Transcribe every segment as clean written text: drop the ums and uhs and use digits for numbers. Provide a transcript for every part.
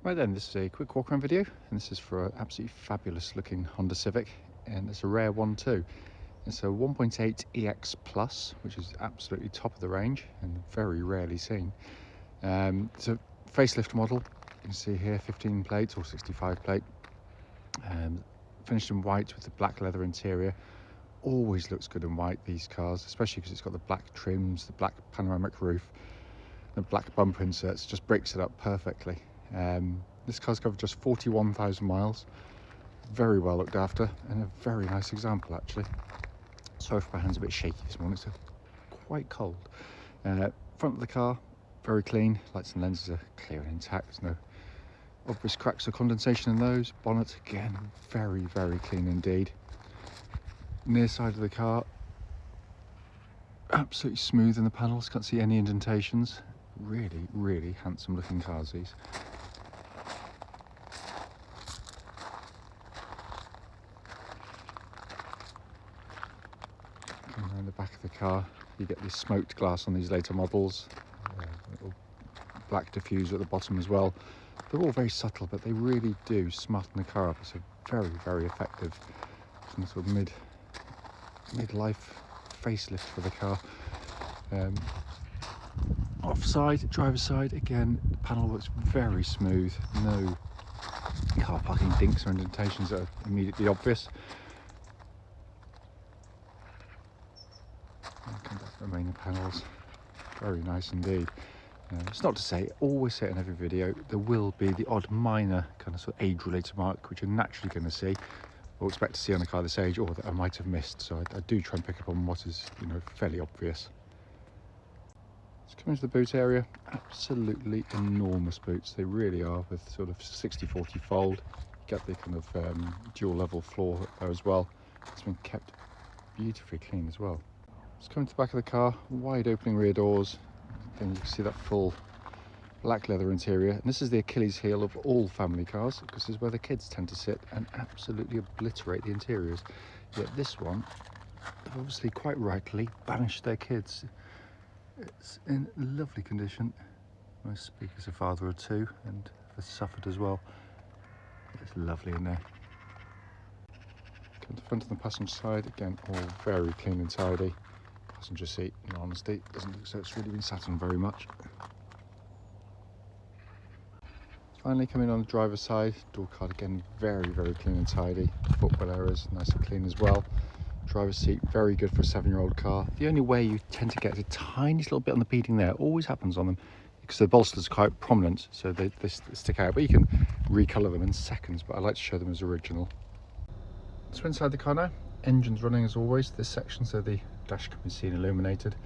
Right then, this is a quick walk around video, and this is for an absolutely fabulous looking Honda Civic, and it's a rare one too. It's a 1.8 EX Plus, which is absolutely top of the range and very rarely seen. It's a facelift model. You can see here 15 plate or 65 plate, finished in white with the black leather interior. Always looks good in white, these cars, especially because it's got the black trims, the black panoramic roof, the black bumper inserts. Just breaks it up perfectly. This car's covered just 41,000 miles, very well looked after, and a very nice example actually. Sorry if my hand's a bit shaky this morning, it's quite cold. Front of the car, very clean, lights and lenses are clear and intact, there's no obvious cracks or condensation in those. Bonnet, again, very, very clean indeed. Near side of the car, absolutely smooth in the panels, can't see any indentations. Really, really handsome looking cars these. Coming around the back of the car, you get this smoked glass on these later models. Little black diffuser at the bottom as well. They're all very subtle, but they really do smarten the car up. It's a very, very effective sort of mid-life facelift for the car. Offside, driver's side, again, the panel looks very smooth. No car parking dinks or indentations that are immediately obvious. Come back to the remaining panels, very nice indeed. It's not to say, always say it in every video, there will be the odd minor kind of sort of age-related mark which you're naturally going to see or expect to see on a car this age, or that I might have missed. So I do try and pick up on what is, fairly obvious. Let's come into the boot area. Absolutely enormous boots, they really are, with sort of 60-40 fold. You get the kind of dual level floor there as well. It's been kept beautifully clean as well. Let's come into the back of the car, wide opening rear doors. Then you can see that full black leather interior, and this is the Achilles heel of all family cars, because this is where the kids tend to sit and absolutely obliterate the interiors. Yet this one, they've obviously quite rightly banished their kids. It's in lovely condition. I speak as a father of two and have suffered as well. It's lovely in there. Come to the front of the passenger side, again all very clean and tidy. Passenger seat, in honesty, doesn't look so it's really been sat on very much. Finally coming on the driver's side, door card again very, very clean and tidy. Footwell areas nice and clean as well. Driver's seat very good for a 7-year-old car. The only way you tend to get a tiny little bit on the beading there, always happens on them, because the bolsters are quite prominent, so they stick out, but you can recolour them in seconds, but I like to show them as original. So inside the car now, engine's running as always, this section, so the dash can be seen illuminated.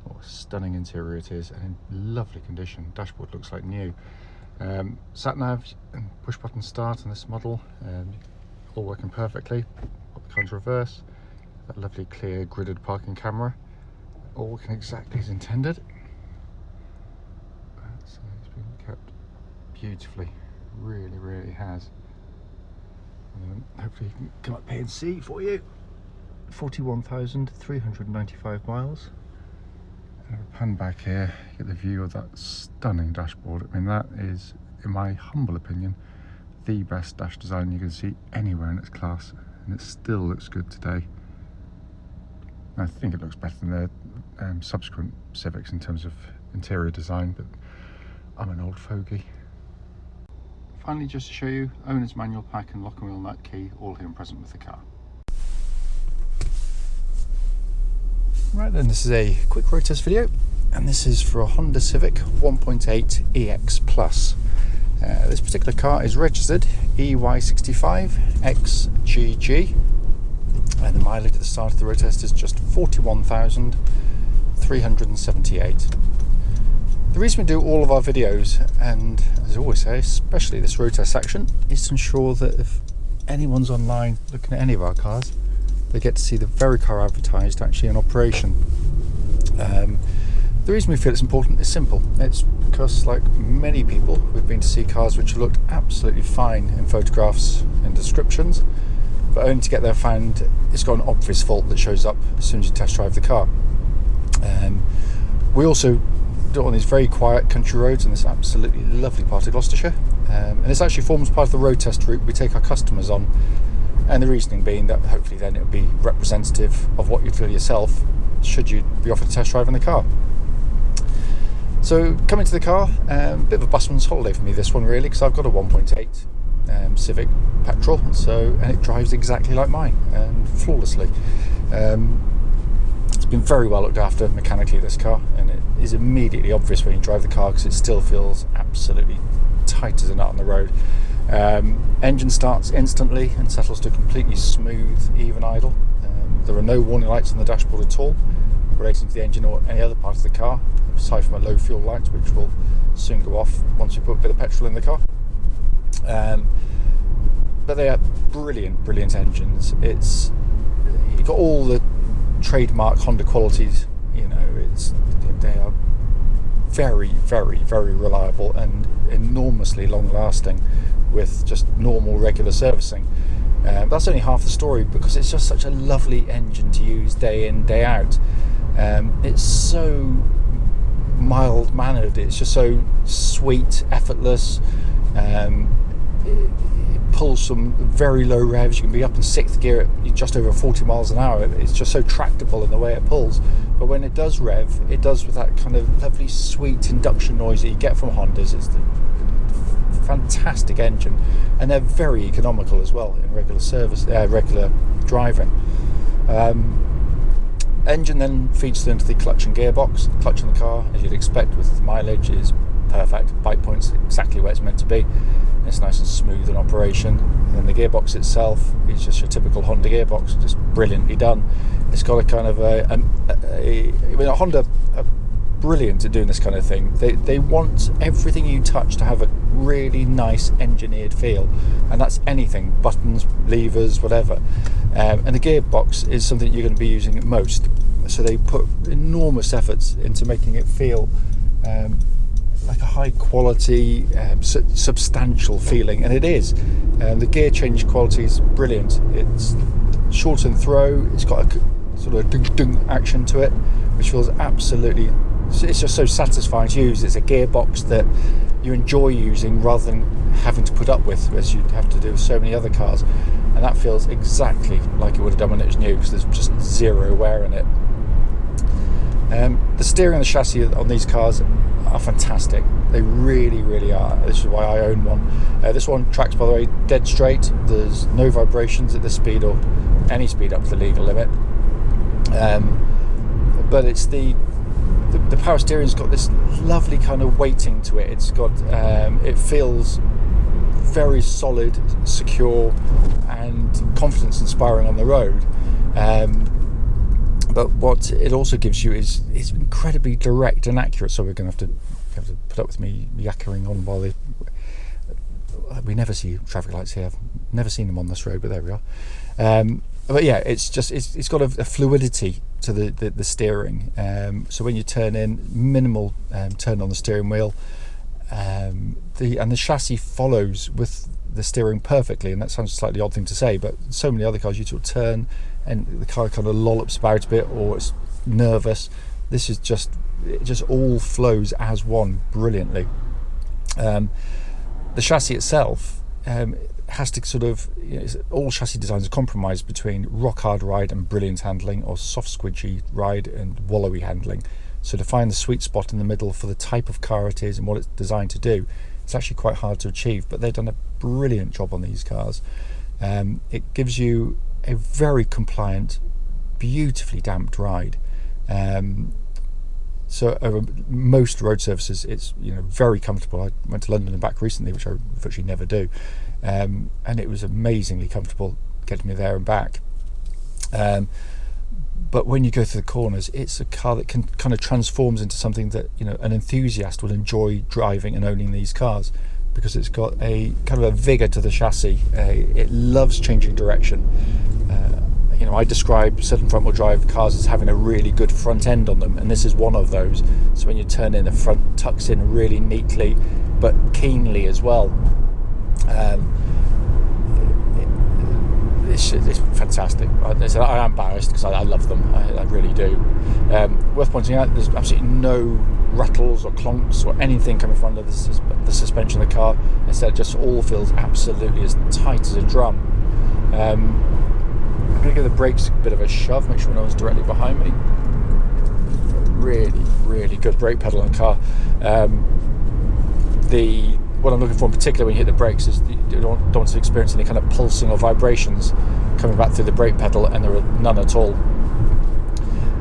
What a stunning interior it is, and in lovely condition. Dashboard looks like new. Sat nav and push button start on this model, all working perfectly. Put the car into reverse. That lovely clear gridded parking camera, all working exactly as intended. So it's been kept beautifully, really, really has. Hopefully you can come up here and see for you. 41,395 miles. And if I pan back here, get the view of that stunning dashboard. I mean, that is, in my humble opinion, the best dash design you can see anywhere in its class, and it still looks good today. I think it looks better than the subsequent Civics in terms of interior design, but I'm an old fogey. Finally, just to show you, owner's manual pack and lock and wheel nut key, all here and present with the car. Right then, this is a quick road test video, and this is for a Honda Civic 1.8 EX Plus. This particular car is registered EY65XGG, and the mileage at the start of the road test is just 41,378. The reason we do all of our videos, and as I always say, especially this road test section, is to ensure that if anyone's online looking at any of our cars, they get to see the very car advertised actually in operation. The reason we feel it's important is simple. It's because, like many people, we've been to see cars which have looked absolutely fine in photographs and descriptions, but only to get there and find it's got an obvious fault that shows up as soon as you test drive the car. We also do it on these very quiet country roads in this absolutely lovely part of Gloucestershire. And this actually forms part of the road test route we take our customers on. And the reasoning being that hopefully then it would be representative of what you'd feel yourself should you be offered a test drive in the car. So coming to the car, a bit of a busman's holiday for me this one really, because I've got a 1.8 Civic petrol, and it drives exactly like mine, and flawlessly. It's been very well looked after mechanically, this car, and it is immediately obvious when you drive the car because it still feels absolutely tight as a nut on the road. Engine starts instantly and settles to completely smooth, even idle. There are no warning lights on the dashboard at all relating to the engine or any other part of the car, aside from a low fuel light, which will soon go off once you put a bit of petrol in the car. But they are brilliant engines. You've got all the trademark Honda qualities. They are very reliable and enormously long lasting with just normal regular servicing. That's only half the story, because it's just such a lovely engine to use day in, day out. It's so mild mannered, it's just so sweet, effortless. It pulls some very low revs. You can be up in 6th gear at just over 40 miles an hour. It's just so tractable in the way it pulls. But when it does rev, it does with that kind of lovely sweet induction noise that you get from Hondas. It's a fantastic engine, and they're very economical as well in regular driving. Engine then feeds into the clutch and gearbox. Clutch in the car, as you'd expect with mileage, is perfect. Bite point's exactly where it's meant to be. It's nice and smooth in operation. And then the gearbox itself is just your typical Honda gearbox, just brilliantly done. It's got a kind of Honda are brilliant at doing this kind of thing. They want everything you touch to have a really nice engineered feel, and that's anything, buttons, levers, whatever. And the gearbox is something you're going to be using most, so they put enormous efforts into making it feel like a high quality, substantial feeling, and it is. The gear change quality is brilliant. It's short and throw. It's got a sort of dung action to it, which feels absolutely, it's just so satisfying to use. It's a gearbox that you enjoy using rather than having to put up with, as you'd have to do with so many other cars, and that feels exactly like it would have done when it was new, because there's just zero wear in it. The steering and the chassis on these cars are fantastic. They really are. This is why I own one. This one tracks, by the way, dead straight. There's no vibrations at this speed or any speed up to the legal limit. But it's the power steering's got this lovely kind of weighting to it. It's got it feels very solid, secure, and confidence inspiring on the road. But what it also gives you is incredibly direct and accurate. So we're going to have to put up with me yakkering on while we never see traffic lights here. I've never seen them on this road, but there we are. But yeah, it's got a fluidity to the steering. So when you turn in, minimal turn on the steering wheel, the chassis follows with the steering perfectly. And that sounds a slightly odd thing to say, but so many other cars you sort of turn and the car kind of lollops about a bit, or it's nervous. This is it just all flows as one brilliantly. The chassis itself has to sort of, all chassis designs are compromised between rock hard ride and brilliant handling, or soft squidgy ride and wallowy handling. So to find the sweet spot in the middle for the type of car it is and what it's designed to do, it's actually quite hard to achieve, but they've done a brilliant job on these cars. It gives you a very compliant, beautifully damped ride. So over most road surfaces, it's very comfortable. I went to London and back recently, which I virtually never do, and it was amazingly comfortable getting me there and back. But when you go through the corners, it's a car that can kind of transforms into something that an enthusiast will enjoy driving and owning these cars, because it's got a kind of a vigor to the chassis. It loves changing direction. I describe certain front-wheel drive cars as having a really good front end on them, and this is one of those. So when you turn in, the front tucks in really neatly, but keenly as well. It's fantastic. I am biased because I love them. I really do. Worth pointing out, there's absolutely no rattles or clonks or anything coming from the suspension of the car. Instead, it just all feels absolutely as tight as a drum. I'm going to give the brakes a bit of a shove, make sure no one's directly behind me. Really, really good brake pedal on the car. What I'm looking for in particular when you hit the brakes is you don't want to experience any kind of pulsing or vibrations coming back through the brake pedal, and there are none at all.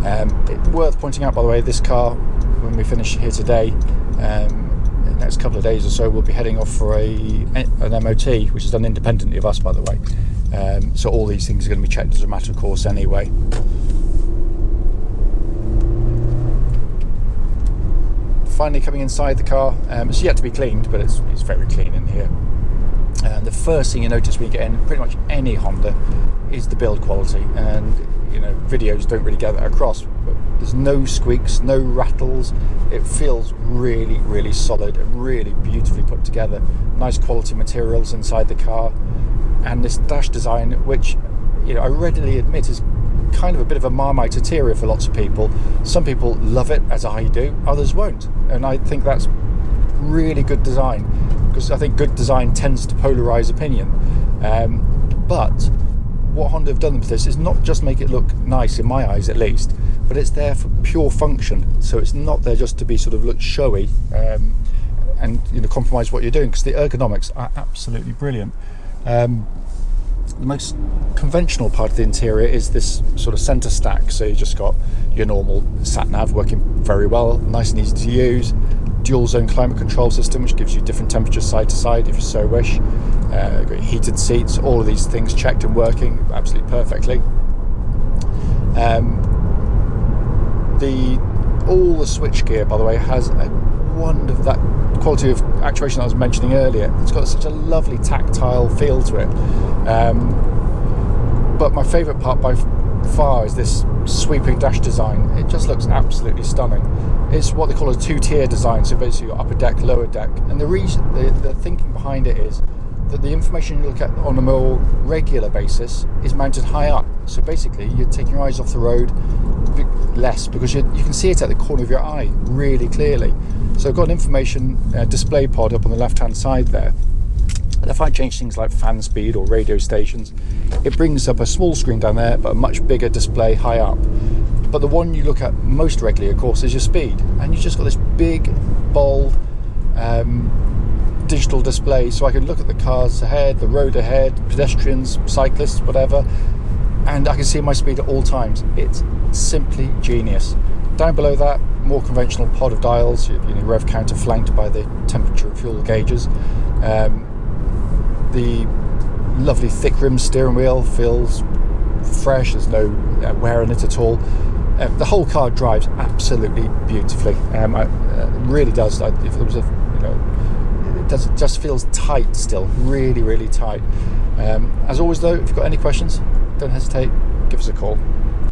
It's worth pointing out, by the way, this car, when we finish here today, in the next couple of days or so, we'll be heading off for an MOT, which is done independently of us, by the way. So all these things are going to be checked as a matter of course anyway. Finally coming inside the car, it's yet to be cleaned, but it's very clean in here. And the first thing you notice when you get in pretty much any Honda is the build quality, and videos don't really get that across, but there's no squeaks, no rattles. It feels really, really solid and really beautifully put together. Nice quality materials inside the car, and this dash design, which I readily admit is kind of a bit of a Marmite interior for lots of people. Some people love it, as I do, others won't, and I think that's really good design, because I think good design tends to polarize opinion. But what Honda have done with this is not just make it look nice, in my eyes at least, but it's there for pure function. So it's not there just to be sort of look showy and compromise what you're doing, because the ergonomics are absolutely brilliant. The most conventional part of the interior is this sort of center stack. So you just got your normal sat nav working very well, nice and easy to use. Dual zone climate control system, which gives you different temperatures side to side if you so wish. Got heated seats, all of these things checked and working absolutely perfectly. All the switchgear, by the way, has a wonderful, that quality of actuation I was mentioning earlier. It's got such a lovely tactile feel to it. But my favourite part by far is this sweeping dash design. It just looks absolutely stunning. It's what they call a two-tier design, so basically you've got upper deck, lower deck, and the reason, the thinking behind it is that the information you look at on a more regular basis is mounted high up. So basically you're taking your eyes off the road less, because you can see it at the corner of your eye really clearly. So I've got an information display pod up on the left hand side there, and if I change things like fan speed or radio stations, it brings up a small screen down there but a much bigger display high up. But the one you look at most regularly, of course, is your speed, and you've just got this big, bold digital display, so I can look at the cars ahead, the road ahead, pedestrians, cyclists, whatever, and I can see my speed at all times. It's simply genius. Down below that, more conventional pod of dials, rev counter flanked by the temperature and fuel gauges. The lovely thick rim steering wheel feels fresh, there's no wear on it at all. The whole car drives absolutely beautifully. It really does. If there was it just feels tight still, really, really tight. As always though, if you've got any questions, don't hesitate, give us a call.